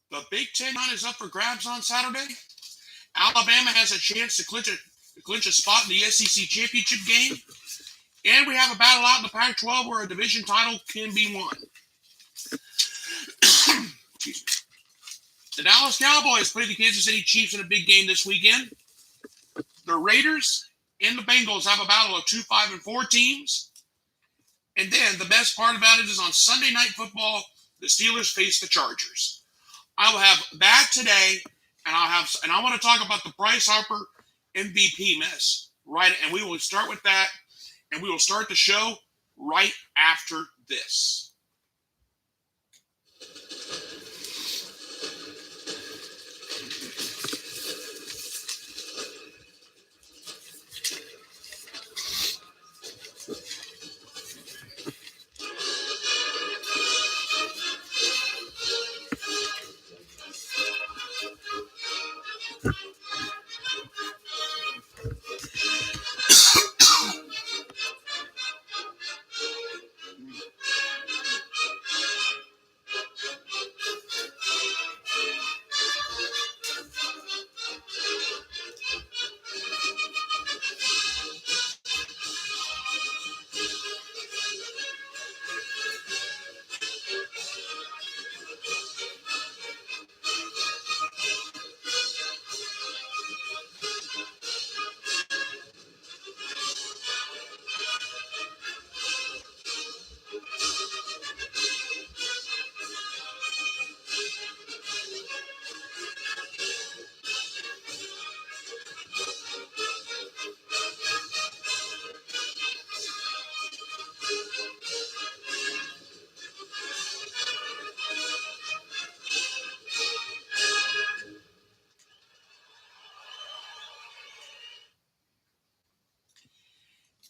The Big Ten is up for grabs on Saturday. Alabama has a chance to clinch a spot in the SEC championship game. And we have a battle out in the Pac-12 where a division title can be won. Excuse me. The Dallas Cowboys play the Kansas City Chiefs in a big game this weekend. The Raiders and the Bengals have a battle of 2, 5, and 4 teams. And then the best part about it is on Sunday Night Football, the Steelers face the Chargers. I will have that today, and I want to talk about the Bryce Harper MVP mess, right? And we will start with that, and we will start the show right after this.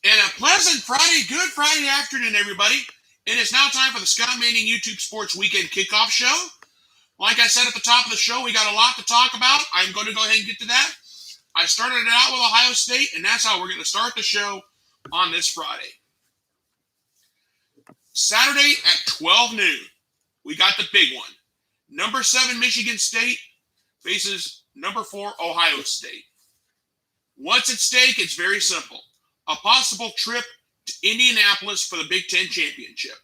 And a pleasant good Friday afternoon, everybody. It is now time for the Scott Manning YouTube Sports Weekend Kickoff Show. Like I said at the top of the show, we got a lot to talk about. I'm going to go ahead and get to that. I started it out with Ohio State, and that's how we're going to start the show on this Friday. Saturday at 12 noon, we got the big one. Number 7 Michigan State faces number 4 Ohio State. What's at stake? It's very simple. A possible trip to Indianapolis for the Big Ten Championship.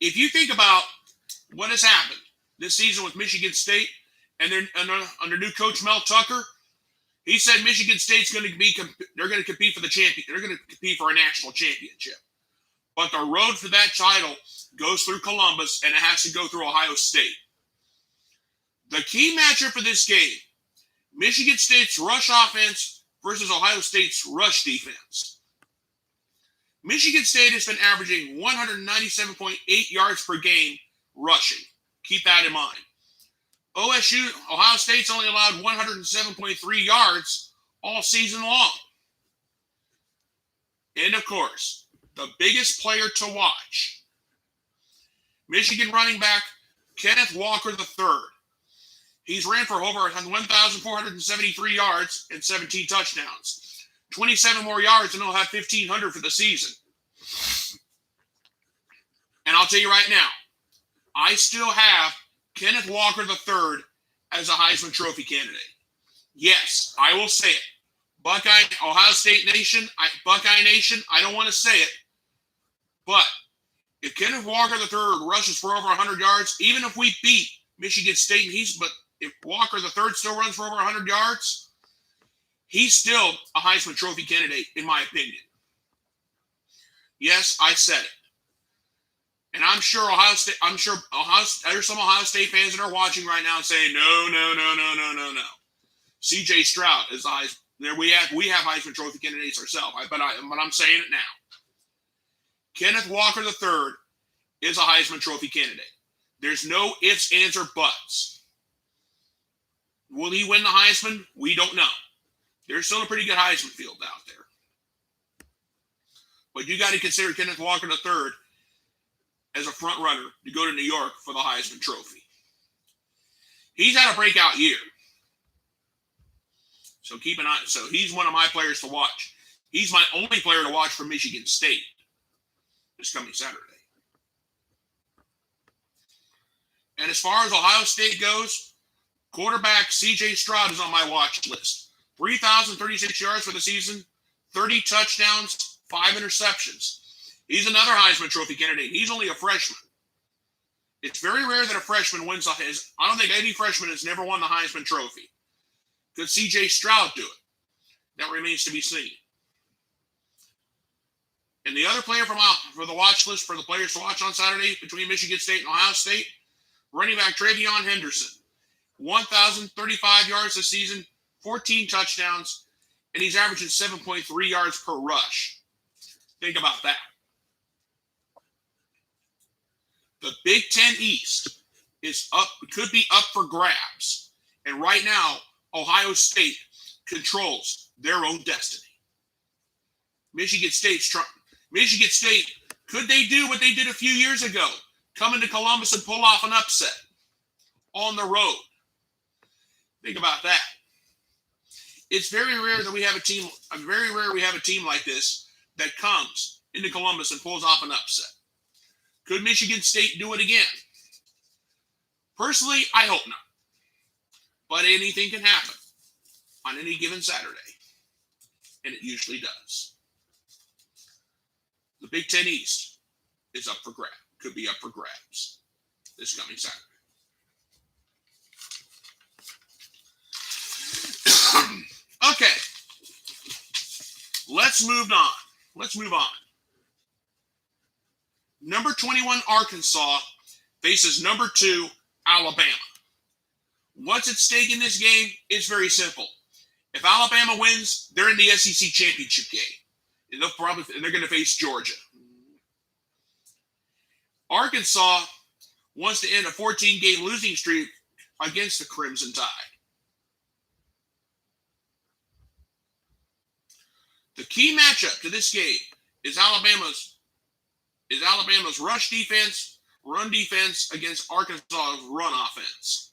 If you think about what has happened this season with Michigan State and under new coach Mel Tucker, he said Michigan State's going to compete for the champion. They're going to compete for a national championship. But the road for that title goes through Columbus, and it has to go through Ohio State. The key matchup for this game, Michigan State's rush offense versus Ohio State's rush defense. Michigan State has been averaging 197.8 yards per game rushing. Keep that in mind. Ohio State's only allowed 107.3 yards all season long. And of course, the biggest player to watch, Michigan running back Kenneth Walker III. He's ran for over 1,473 yards and 17 touchdowns. 27 more yards and he'll have 1,500 for the season. And I'll tell you right now, I still have Kenneth Walker III as a Heisman Trophy candidate. Yes, I will say it. Ohio State Nation, Buckeye Nation, I don't want to say it, but if Kenneth Walker III rushes for over 100 yards, even if we beat Michigan State, if Walker III still runs for over 100 yards, he's still a Heisman Trophy candidate, in my opinion. Yes, I said it. And I'm sure there's some Ohio State fans that are watching right now and saying, no. C.J. Stroud is the Heisman. We have Heisman Trophy candidates ourselves, but I'm saying it now. Kenneth Walker III is a Heisman Trophy candidate. There's no ifs, ands, or buts. Will he win the Heisman? We don't know. There's still a pretty good Heisman field out there. But you got to consider Kenneth Walker III as a front runner to go to New York for the Heisman Trophy. He's had a breakout year. So keep an eye. So he's one of my players to watch. He's my only player to watch for Michigan State this coming Saturday. And as far as Ohio State goes, quarterback C.J. Stroud is on my watch list. 3,036 yards for the season, 30 touchdowns, 5 interceptions. He's another Heisman Trophy candidate. He's only a freshman. It's very rare that a freshman wins I don't think any freshman has never won the Heisman Trophy. Could C.J. Stroud do it? That remains to be seen. And the other player for the watch list for the players to watch on Saturday between Michigan State and Ohio State, running back Travion Henderson. 1,035 yards this season, 14 touchdowns, and he's averaging 7.3 yards per rush. Think about that. The Big Ten East could be up for grabs. And right now, Ohio State controls their own destiny. Michigan State, could they do what they did a few years ago? Come into Columbus and pull off an upset on the road. Think about that. It's very rare that we have a team like this that comes into Columbus and pulls off an upset. Could Michigan State do it again? Personally, I hope not. But anything can happen on any given Saturday. And it usually does. The Big Ten East is up for grabs. Could be up for grabs this coming Saturday. Okay. Let's move on. Number 21, Arkansas faces number 2, Alabama. What's at stake in this game? It's very simple. If Alabama wins, they're in the SEC championship game. And they're going to face Georgia. Arkansas wants to end a 14-game losing streak against the Crimson Tide. The key matchup to this game is Alabama's rush defense, run defense against Arkansas' run offense.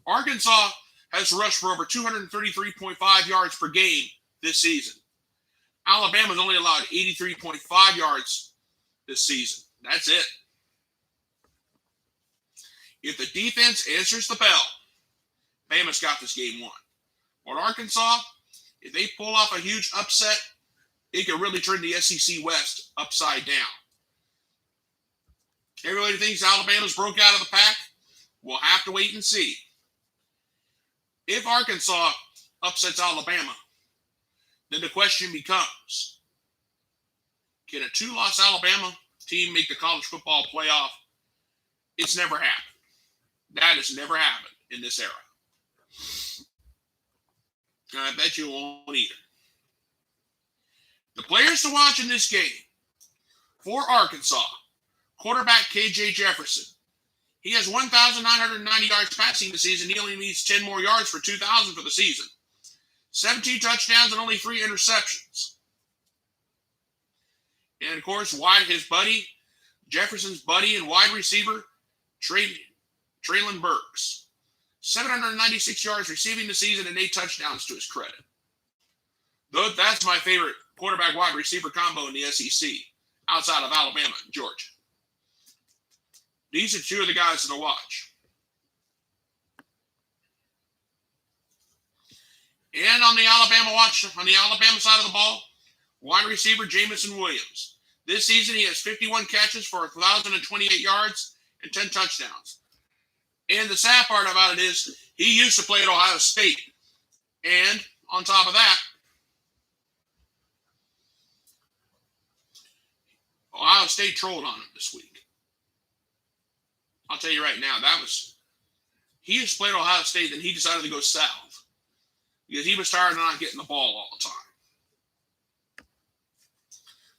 Arkansas has rushed for over 233.5 yards per game this season. Alabama's only allowed 83.5 yards this season. That's it. If the defense answers the bell, Bama's got this game won. But Arkansas, if they pull off a huge upset, it could really turn the SEC West upside down. Everybody thinks Alabama's broke out of the pack. We'll have to wait and see. If Arkansas upsets Alabama, then the question becomes, can a 2-loss Alabama team make the college football playoff? It's never happened. That has never happened in this era. And I bet you won't either. The players to watch in this game for Arkansas, quarterback KJ Jefferson. He has 1,990 yards passing this season. He only needs 10 more yards for 2,000 for the season. 17 touchdowns and only 3 interceptions. And of course, Jefferson's buddy and wide receiver, Traylon Burks. 796 yards receiving the season and 8 touchdowns to his credit. Though that's my favorite quarterback wide receiver combo in the SEC, outside of Alabama and Georgia. These are 2 of the guys to watch. And on the Alabama side of the ball, wide receiver Jamison Williams. This season he has 51 catches for 1,028 yards and 10 touchdowns. And the sad part about it is he used to play at Ohio State. And on top of that, Ohio State trolled on him this week. I'll tell you right now, he used to play at Ohio State, then he decided to go south because he was tired of not getting the ball all the time.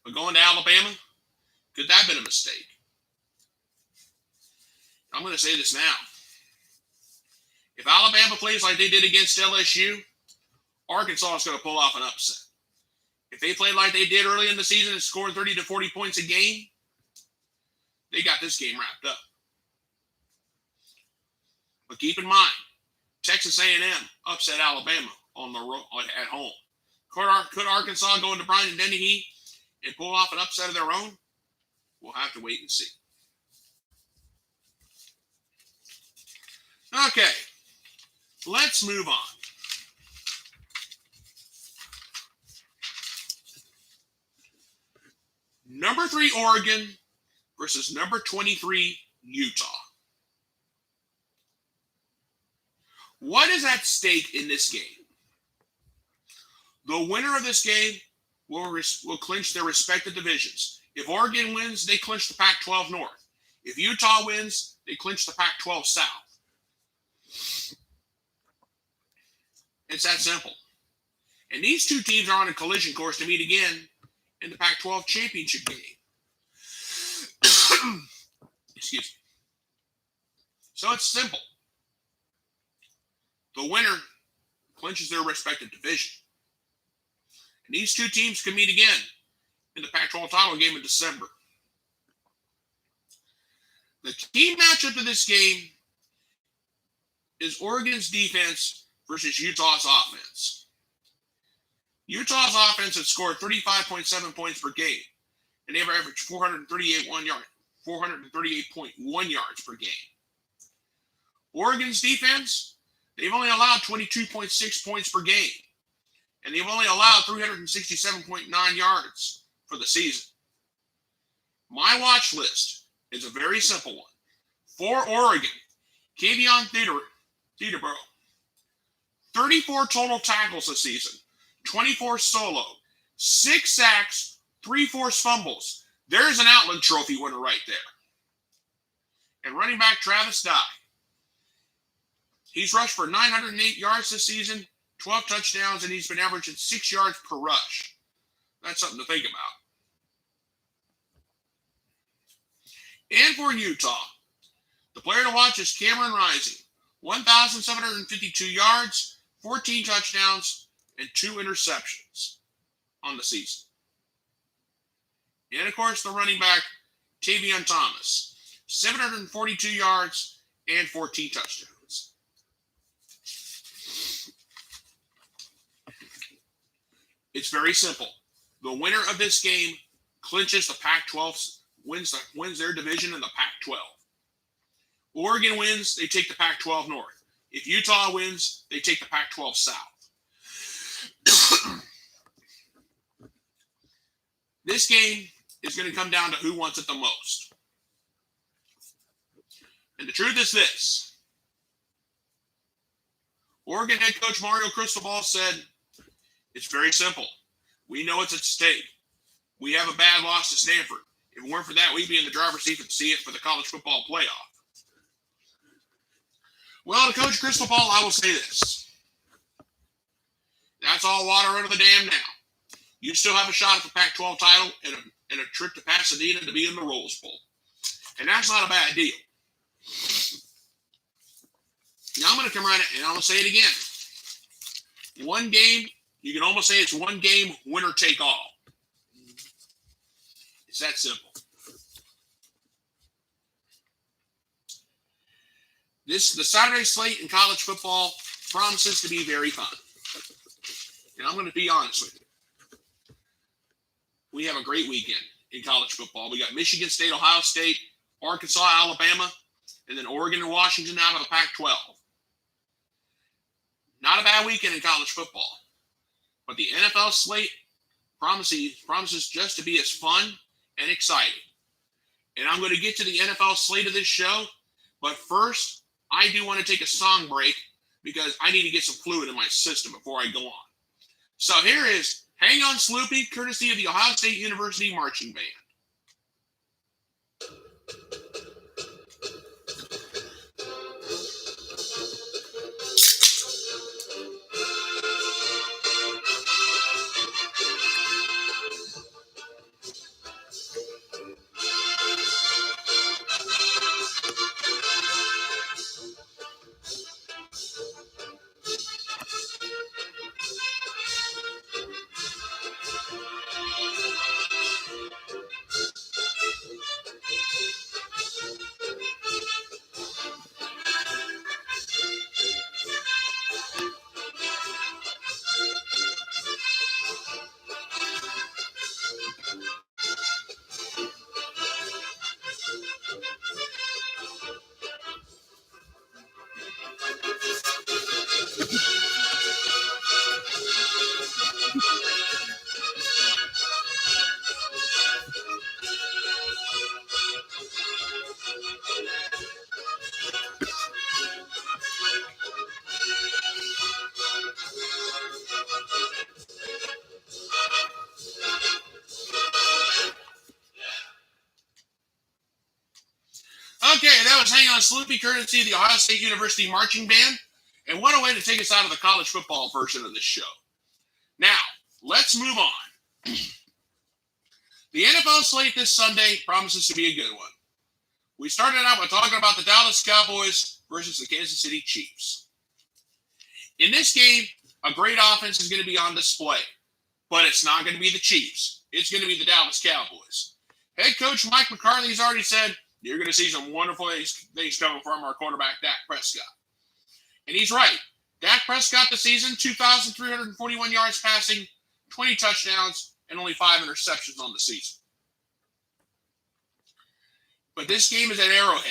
But going to Alabama, could that have been a mistake? I'm going to say this now. If Alabama plays like they did against LSU, Arkansas is going to pull off an upset. If they play like they did early in the season and scored 30 to 40 points a game, they got this game wrapped up. But keep in mind, Texas A&M upset Alabama on the road at home. Could Arkansas go into Bryant-Dennehy and pull off an upset of their own? We'll have to wait and see. Okay, let's move on. Number 3 Oregon versus number 23 Utah. What is at stake in this game? The winner of this game will clinch their respective divisions. If Oregon wins, they clinch the Pac-12 North. If Utah wins, they clinch the Pac-12 South. It's that simple. And these two teams are on a collision course to meet again in the Pac-12 championship game. Excuse me. So it's simple. The winner clinches their respective division. And these two teams can meet again in the Pac-12 title game in December. The key matchup of this game is Oregon's defense versus Utah's offense. Utah's offense has scored 35.7 points per game, and they've averaged 438.1 yards per game. Oregon's defense, they've only allowed 22.6 points per game, and they've only allowed 367.9 yards for the season. My watch list is a very simple one. For Oregon, Kevion Theodore, 34 total tackles this season, 24 solo, 6 sacks, 3 forced fumbles. There's an Outland Trophy winner right there. And running back Travis Dye. He's rushed for 908 yards this season, 12 touchdowns, and he's been averaging 6 yards per rush. That's something to think about. And for Utah, the player to watch is Cameron Rising. 1,752 yards, 14 touchdowns, and 2 interceptions on the season. And, of course, the running back, Tavion Thomas. 742 yards and 14 touchdowns. It's very simple. The winner of this game clinches the Pac-12, wins their division in the Pac-12. Oregon wins, they take the Pac-12 North. If Utah wins, they take the Pac-12 South. This game is going to come down to who wants it the most. And the truth is this. Oregon head coach Mario Cristobal said, it's very simple. We know it's at stake. We have a bad loss to Stanford. If it weren't for that, we'd be in the driver's seat to see it for the college football playoff. Well, to Coach Cristobal, I will say this. That's all water under the dam now. You still have a shot at the Pac-12 title and a trip to Pasadena to be in the Rose Bowl. And that's not a bad deal. Now I'm going to come right in and I'm going to say it again. One game, you can almost say it's one game, winner take all. It's that simple. The Saturday slate in college football promises to be very fun. And I'm going to be honest with you. We have a great weekend in college football. We got Michigan State, Ohio State, Arkansas, Alabama, and then Oregon and Washington out of the Pac-12. Not a bad weekend in college football. But the NFL slate promises just to be as fun and exciting. And I'm going to get to the NFL slate of this show. But first, I do want to take a song break because I need to get some fluid in my system before I go on. So here is Hang On Sloopy, courtesy of the Ohio State University Marching Band. Okay, that was Hang On Sloopy, courtesy of the Ohio State University Marching Band. And what a way to take us out of the college football version of this show. Now, let's move on. The NFL slate this Sunday promises to be a good one. We started out by talking about the Dallas Cowboys versus the Kansas City Chiefs. In this game, a great offense is going to be on display, but it's not going to be the Chiefs. It's going to be the Dallas Cowboys. Head coach Mike McCarthy has already said, you're going to see some wonderful things coming from our quarterback, Dak Prescott. And he's right. Dak Prescott this season, 2,341 yards passing, 20 touchdowns, and only 5 interceptions on the season. But this game is at Arrowhead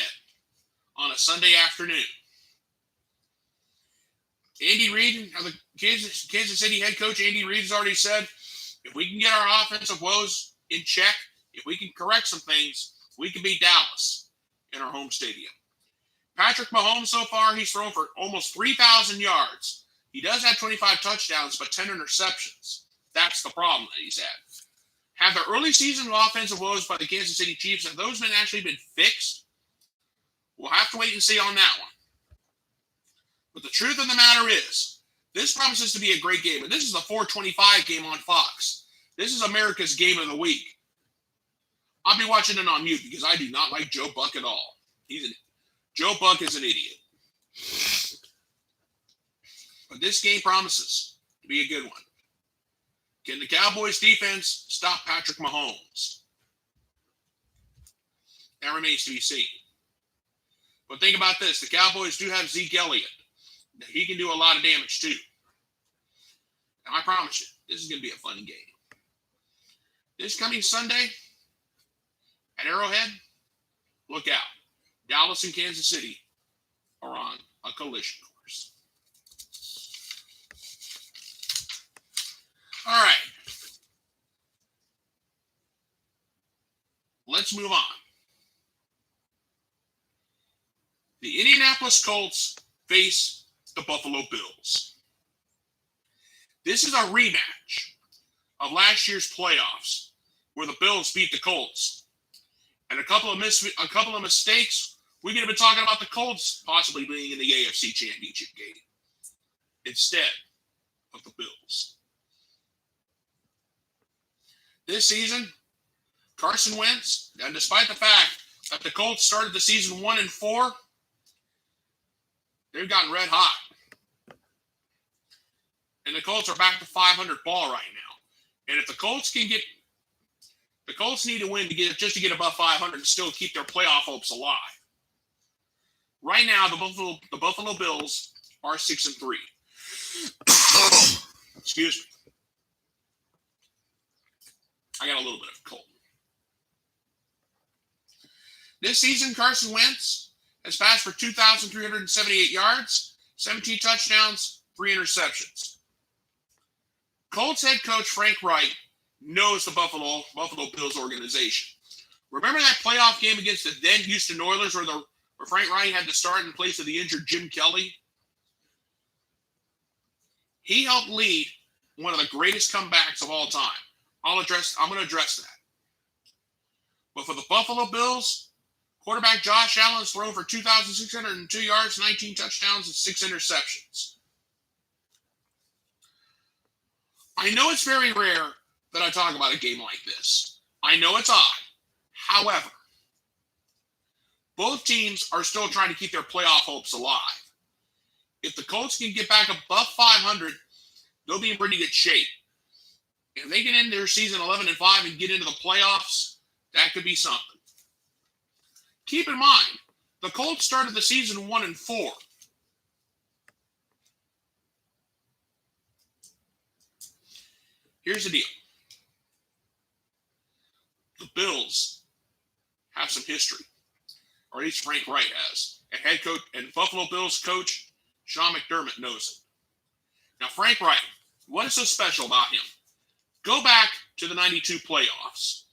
on a Sunday afternoon. Andy Reid, the Kansas City head coach, Andy Reid has already said, if we can get our offensive woes in check, if we can correct some things, we can beat Dallas in our home stadium. Patrick Mahomes so far, he's thrown for almost 3,000 yards. He does have 25 touchdowns, but 10 interceptions. That's the problem that he's had. Have the early season offensive woes by the Kansas City Chiefs, have those actually been fixed? We'll have to wait and see on that one. But the truth of the matter is, this promises to be a great game. And this is a 4:25 game on Fox. This is America's game of the week. I'll be watching it on mute because I do not like Joe Buck at all. Joe Buck is an idiot. But this game promises to be a good one. Can the Cowboys defense stop Patrick Mahomes? That remains to be seen. But think about this. The Cowboys do have Zeke Elliott. He can do a lot of damage too. And I promise you, this is going to be a fun game. This coming Sunday at Arrowhead, look out. Dallas and Kansas City are on a collision course. All right. Let's move on. The Indianapolis Colts face the Buffalo Bills. This is a rematch of last year's playoffs where the Bills beat the Colts. And a couple of mistakes, we're going to be talking about the Colts possibly being in the AFC Championship game instead of the Bills. This season, Carson Wentz, and despite the fact that the Colts started the season 1-4, they've gotten red hot. And the Colts are back to 500 ball right now. And if the Colts need to win to get above 500 and still keep their playoff hopes alive. Right now, the Buffalo Bills are 6-3. Excuse me. I got a little bit of a cold. This season, Carson Wentz has passed for 2,378 yards, 17 touchdowns, 3 interceptions. Colts head coach Frank Reich knows the Buffalo Bills organization. Remember that playoff game against the then Houston Oilers where Frank Reich had to start in place of the injured Jim Kelly? He helped lead one of the greatest comebacks of all time. I'm going to address that. But for the Buffalo Bills, quarterback Josh Allen's thrown for 2,602 yards, 19 touchdowns, and 6 interceptions. I know it's very rare that I talk about a game like this. I know it's odd. However, both teams are still trying to keep their playoff hopes alive. If the Colts can get back above 500, they'll be in pretty good shape. If they get into their season 11-5 and get into the playoffs, that could be something. Keep in mind, the Colts started the season 1-4. Here's the deal. The Bills have some history, or at least Frank Reich has. And head coach and Buffalo Bills coach Sean McDermott knows it. Now, Frank Reich, what is so special about him? Go back to the '92 playoffs.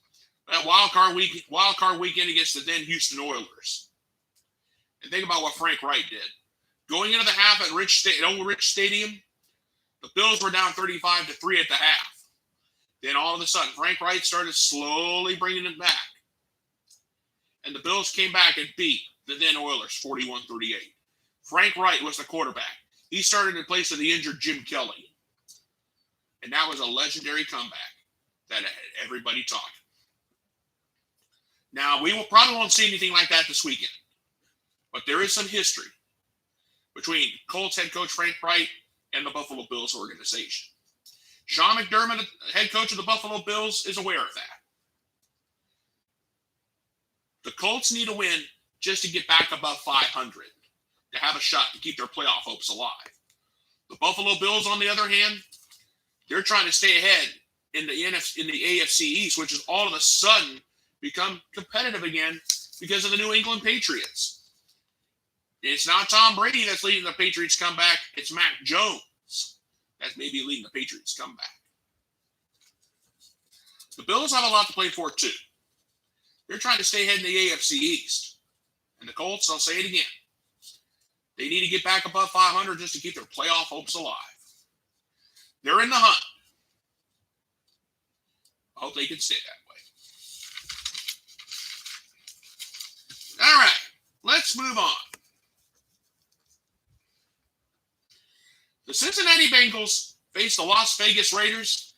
That wild card weekend against the then Houston Oilers. And think about what Frank Reich did. Going into the half at Old Rich Stadium, the Bills were down 35-3 at the half. Then all of a sudden, Frank Reich started slowly bringing it back. And the Bills came back and beat the then Oilers, 41-38. Frank Wright was the quarterback. He started in place of the injured Jim Kelly. And that was a legendary comeback that had everybody talking. Now, we probably won't see anything like that this weekend. But there is some history between Colts head coach Frank Wright and the Buffalo Bills organization. Sean McDermott, head coach of the Buffalo Bills, is aware of that. The Colts need a win just to get back above 500, to have a shot to keep their playoff hopes alive. The Buffalo Bills, on the other hand, they're trying to stay ahead in the AFC East, which has all of a sudden become competitive again because of the New England Patriots. It's not Tom Brady that's leading the Patriots comeback. It's Mac Jones that's maybe leading the Patriots comeback. The Bills have a lot to play for, too. They're trying to stay ahead in the AFC East. And the Colts, I'll say it again, they need to get back above 500 just to keep their playoff hopes alive. They're in the hunt. I hope they can stay that way. All right, let's move on. The Cincinnati Bengals face the Las Vegas Raiders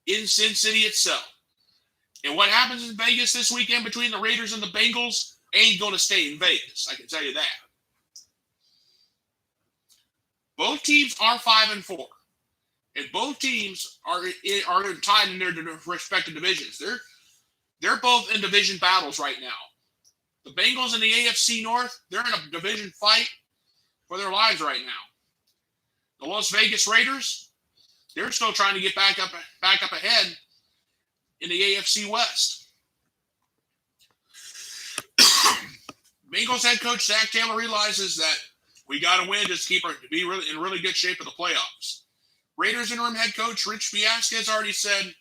in Sin City itself. And what happens in Vegas this weekend between the Raiders and the Bengals ain't going to stay in Vegas. I can tell you that. Both teams are 5-4. And both teams are tied in their respective divisions. They're both in division battles right now. The Bengals in the AFC North, they're in a division fight for their lives right now. The Las Vegas Raiders, they're still trying to get back up ahead in the AFC West. Bengals head coach Zach Taylor realizes that we got to win just to be in really good shape for the playoffs. Raiders interim head coach Rich Fiasca has already said,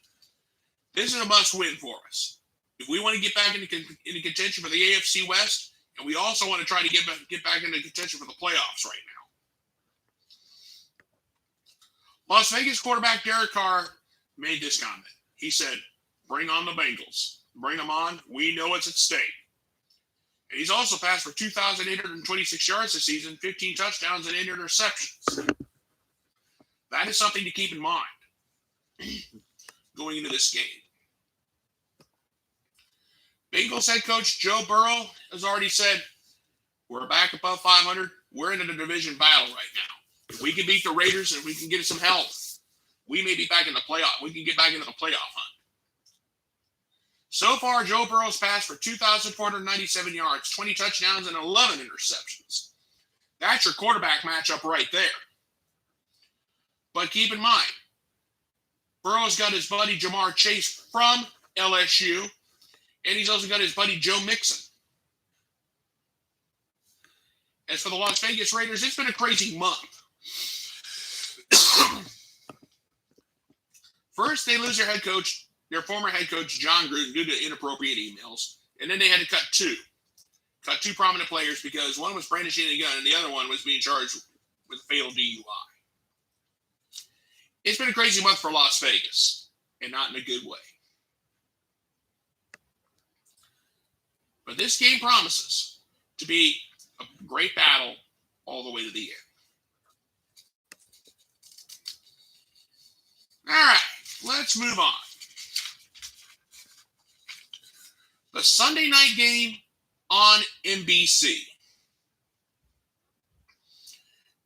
this is a must-win for us. If we want to get back into contention for the AFC West, and we also want to try to get back into contention for the playoffs right now. Las Vegas quarterback Derek Carr made this comment. He said, bring on the Bengals. Bring them on. We know it's at stake. And he's also passed for 2,826 yards this season, 15 touchdowns, and 8 interceptions. That is something to keep in mind going into this game. Bengals head coach Joe Burrow has already said, we're back above 500. We're in a division battle right now. If we can beat the Raiders and we can get some help, we may be back in the playoff. We can get back into the playoff hunt. So far, Joe Burrow's passed for 2,497 yards, 20 touchdowns, and 11 interceptions. That's your quarterback matchup right there. But keep in mind, Burrow's got his buddy Jamar Chase from LSU, and he's also got his buddy Joe Mixon. As for the Las Vegas Raiders, it's been a crazy month. First, they lose their former head coach, John Gruden, due to inappropriate emails. And then they had to cut two prominent players because one was brandishing a gun and the other one was being charged with a fatal DUI. It's been a crazy month for Las Vegas, and not in a good way. But this game promises to be a great battle all the way to the end. All right, let's move on. The Sunday night game on NBC.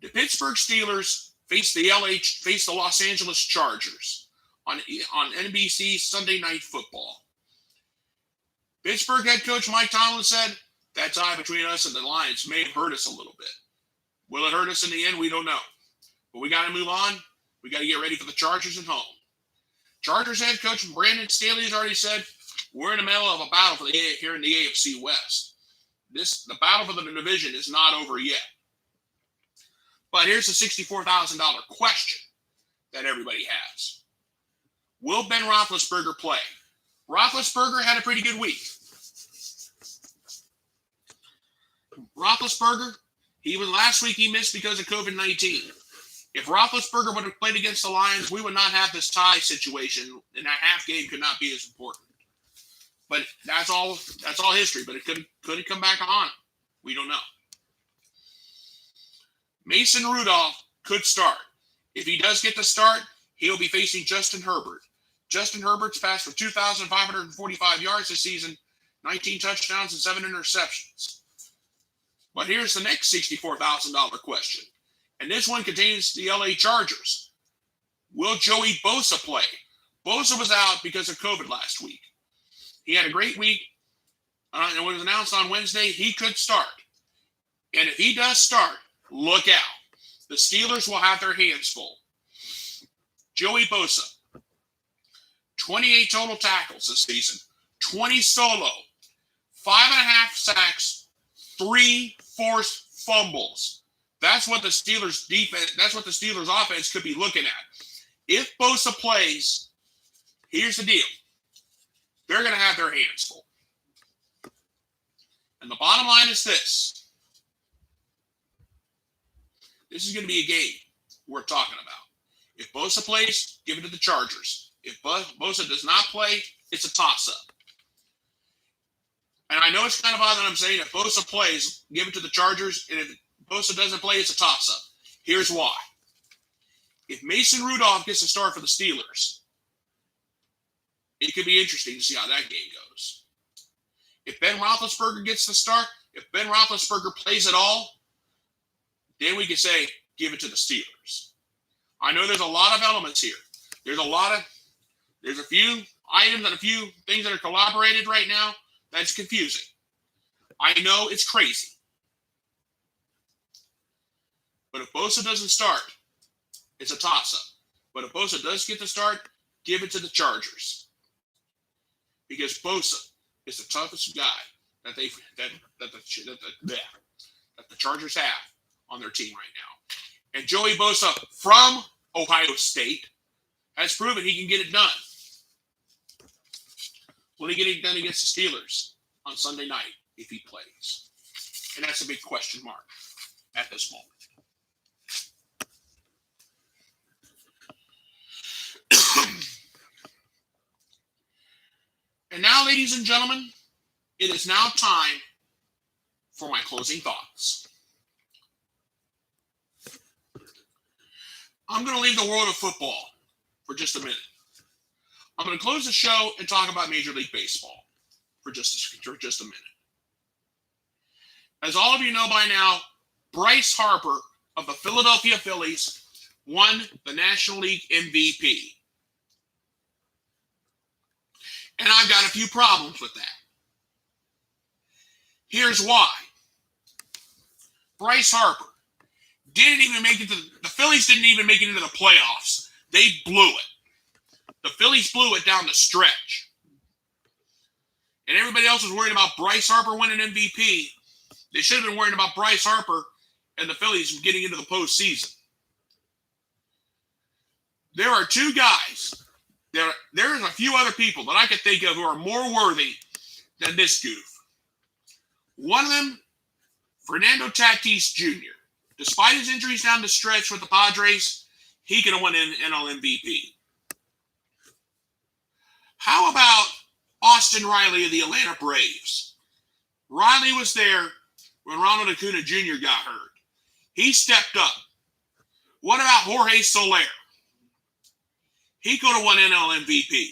The Pittsburgh Steelers face the Los Angeles Chargers on NBC Sunday Night Football. Pittsburgh head coach Mike Tomlin said, that tie between us and the Lions may have hurt us a little bit. Will it hurt us in the end? We don't know. But we got to move on. We got to get ready for the Chargers at home. Chargers head coach Brandon Staley has already said, we're in the middle of a battle here in the AFC West. The battle for the division is not over yet. But here's the $64,000 question that everybody has. Will Ben Roethlisberger play? Roethlisberger had a pretty good week. Roethlisberger, last week he missed because of COVID-19. If Roethlisberger would have played against the Lions, we would not have this tie situation, and that half game could not be as important. But that's all history. But it couldn't come back on. We don't know. Mason Rudolph could start. If he does get the start, he'll be facing Justin Herbert. Justin Herbert's passed for 2,545 yards this season, 19 touchdowns and 7 interceptions. But here's the next $64,000 question. And this one contains the LA Chargers. Will Joey Bosa play? Bosa was out because of COVID last week. He had a great week. And it was announced on Wednesday he could start. And if he does start, look out. The Steelers will have their hands full. Joey Bosa, 28 total tackles this season, 20 solo, 5.5 sacks, 3 forced fumbles. That's what the Steelers defense, that's what the Steelers offense could be looking at. If Bosa plays, here's the deal. They're going to have their hands full. And the bottom line is this. This is going to be a game we're talking about. If Bosa plays, give it to the Chargers. If Bosa does not play, it's a toss-up. And I know it's kind of odd that I'm saying if Bosa plays, give it to the Chargers. And if Bosa doesn't play, it's a toss-up. Here's why. If Mason Rudolph gets a start for the Steelers, it could be interesting to see how that game goes. If Ben Roethlisberger gets the start, if Ben Roethlisberger plays at all, then we can say, give it to the Steelers. I know there's a lot of elements here. There's a few items and a few things that are collaborated right now that's confusing. I know it's crazy. But if Bosa doesn't start, it's a toss-up. But if Bosa does get the start, give it to the Chargers. Because Bosa is the toughest guy that the Chargers have on their team right now. And Joey Bosa from Ohio State has proven he can get it done. Will he get it done against the Steelers on Sunday night if he plays? And that's a big question mark at this moment. And now, ladies and gentlemen, it is now time for my closing thoughts. I'm going to leave the world of football for just a minute. I'm going to close the show and talk about Major League Baseball for just a minute. As all of you know by now, Bryce Harper of the Philadelphia Phillies won the National League MVP. And I've got a few problems with that. Here's why. Bryce Harper didn't even make it to the Phillies didn't even make it into the playoffs. They blew it. The Phillies blew it down the stretch. And everybody else was worried about Bryce Harper winning MVP. They should have been worried about Bryce Harper and the Phillies getting into the postseason. There are two guys. There's a few other people that I could think of who are more worthy than this goof. One of them, Fernando Tatis Jr. Despite his injuries down the stretch with the Padres, he could have won an NL MVP. How about Austin Riley of the Atlanta Braves? Riley was there when Ronald Acuna Jr. got hurt. He stepped up. What about Jorge Soler? He could have won NL MVP.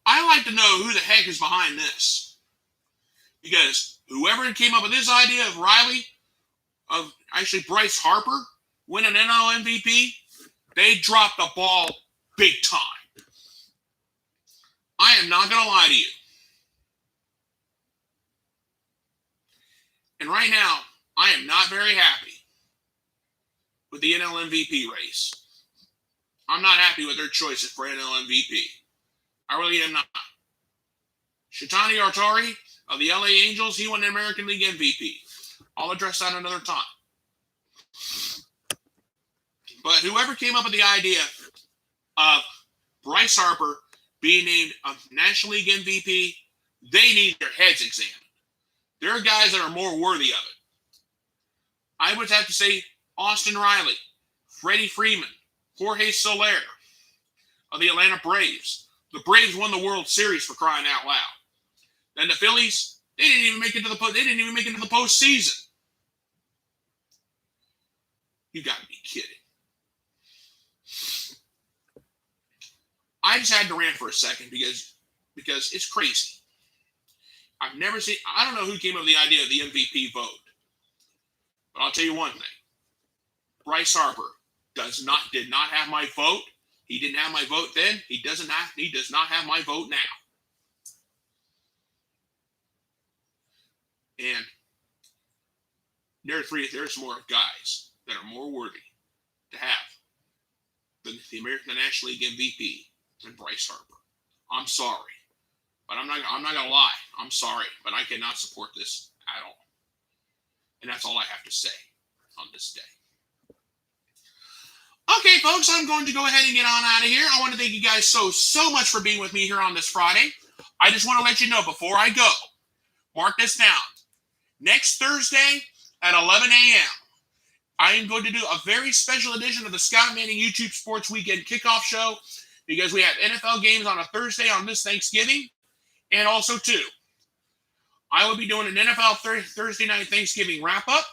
I like to know who the heck is behind this. Because whoever came up with this idea of Riley, of actually Bryce Harper, win an NL MVP, they dropped the ball big time. I am not going to lie to you. And right now, I am not very happy with the NL MVP race. I'm not happy with their choices for NL MVP. I really am not. Shintani Artari of the LA Angels, he won the American League MVP. I'll address that another time. But whoever came up with the idea of Bryce Harper being named a National League MVP, they need their heads examined. There are guys that are more worthy of it. I would have to say Austin Riley, Freddie Freeman, Jorge Soler of the Atlanta Braves. The Braves won the World Series for crying out loud. And the Phillies, they didn't even make it to the postseason. You got to be kidding. I just had to rant for a second because it's crazy. I've never seen. I don't know who came up with the idea of the MVP vote, but I'll tell you one thing: Bryce Harper did not have my vote. He didn't have my vote then. He does not have my vote now. And there's more guys that are more worthy to have the American National League MVP than Bryce Harper. I'm sorry, but I'm not gonna lie. I'm sorry, but I cannot support this at all. And that's all I have to say on this day. Okay, folks, I'm going to go ahead and get on out of here. I want to thank you guys so much for being with me here on this Friday. I just want to let you know before I go, mark this down. Next Thursday at 11 a.m., I am going to do a very special edition of the Scott Manning YouTube Sports Weekend Kickoff Show because we have NFL games on a Thursday on this Thanksgiving. And also, too, I will be doing an NFL Thursday night Thanksgiving wrap-up.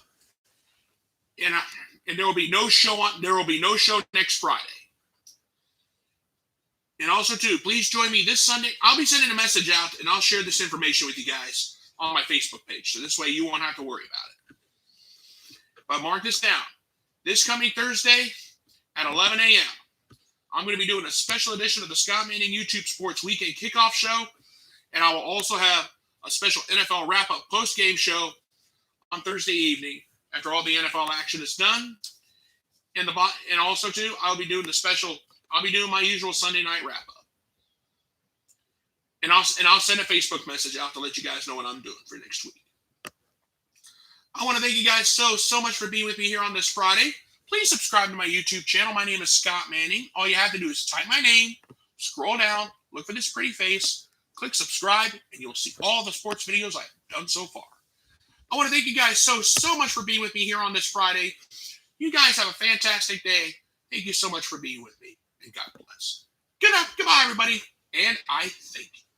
And there will be no show next Friday. And also, too, please join me this Sunday. I'll be sending a message out, and I'll share this information with you guys on my Facebook page. So this way you won't have to worry about it. But mark this down. This coming Thursday at 11 a.m., I'm going to be doing a special edition of the Scott Manning YouTube Sports Weekend Kickoff Show. And I will also have a special NFL wrap-up post-game show on Thursday evening after all the NFL action is done. And also, too, I'll be doing my usual Sunday night wrap-up. And I'll send a Facebook message out to let you guys know what I'm doing for next week. I want to thank you guys so much for being with me here on this Friday. Please subscribe to my YouTube channel. My name is Scott Manning. All you have to do is type my name, scroll down, look for this pretty face, click subscribe, and you'll see all the sports videos I've done so far. I want to thank you guys so much for being with me here on this Friday. You guys have a fantastic day. Thank you so much for being with me, and God bless. Goodbye, everybody, and I thank you.